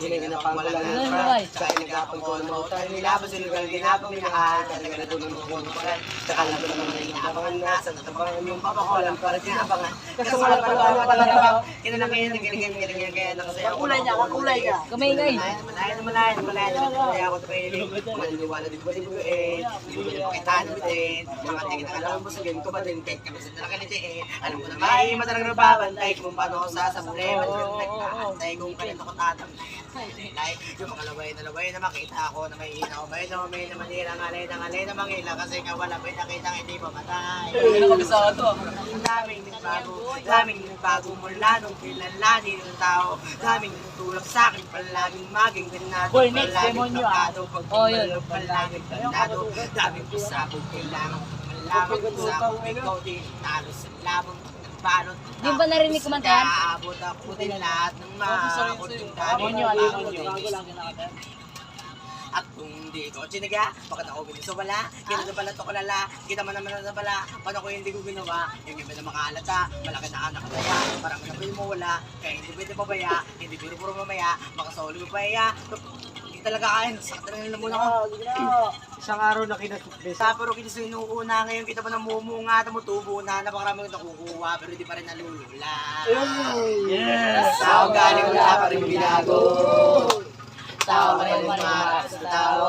Ginaganapan ko lang ng front. Sa inagapang ko ng mautan. Nilabas yung lugar ginapang minahal. Talaga na tulong ko ng palan. Saka lang naman na inaabangan na. Sa tatabangan yung papakolan para sinabangan. Kasungalan pala. Kinalangin ng ginagin kaya nakasaya. Kakulay niya. Kamay ngay. Malayan. Kaya ako training. Maniniwala din ba di ko eh. Hindi ko nila pakitaan mo din. Mga tingin na alam mo sa ganito ba din. Kahit kami sa talakaliti eh. Alam ko na may matarang nababantay kung paano ako sasabulay. Nagkakantay kung kanito ko tatambay. Yung mga laway na makita ako na may inaw. May na manira ngalay na mangila. Kasi kawala may nakita hindi mamatay. Daming bago mula nung kilalanin ng tao. Daming tulak sa akin palaging maging ganado. Palaging tokado pagpapalog palaging ganado. Daming pasabog kailangan malaman sa akong ikaw din. Talo sa labang balot. Di ba narinig kumanta yan? Naabot ako din lahat ng mga kuting dami. At kung hindi ko chiniga, bakit ako bilis sa wala? Kita na pala to kulala, kita man naman na pala. Paano ko hindi ko ginawa? Yung iba na makaalata, malaki na anak na ya. Parang nabi mo wala, kaya hindi pwede pabaya, hindi puro mamaya, makasoli mo pa ya. Hindi talaga kain, sakta na muna ako. Isang araw na kinasuklis. Pero kita sa inuuna ngayon, kita pa namumunga, tumutubo na, napakarami ko nakukuha, pero di pa rin nalulula. Yes! Sa ugali ko wala pa rin binago. Tao pa rin mga sa tao.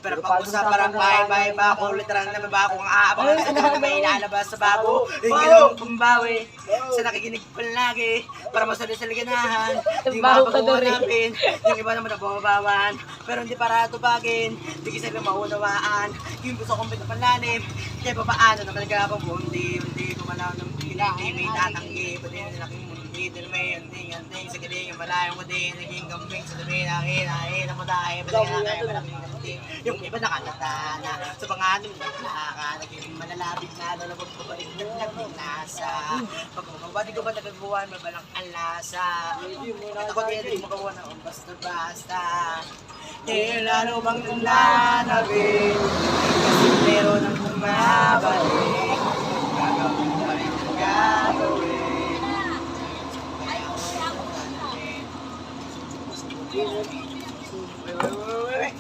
Pero pag-usap parang bahay-bahay ba ako, literal na ba ako ang aabang sa dami na may ilalabas sa bago. Hingin akong pumbawi sa nakikinig palagi para masali sa liganahan. Di mapag-uwanapin, yung iba naman nababawan. Pero hindi para tubagin, di kasi lang maunawaan. Yung gusto kong pinapalalim, kaya pa paano na kalagapang bundi. Hindi ko malaw ng piniti, may tatanggi, pati yung laking mundi. Dito may anting sa galing, yung malayong mo din, naging gambing sa dami na hinahin ang matahe, pati nga kayo malaking gambing. Yung iba nakalata na sa pangalan naglaka, naging malalabig na lalabog ko balik naging nasa. Pag umabati ko ba nagagawa, may balang alasa. At ako din yung magawa ng basta-basta. Lalo bang nananabing, kasi meron ang bumabalik. Gagawin pa rin ang gagawin. Wait.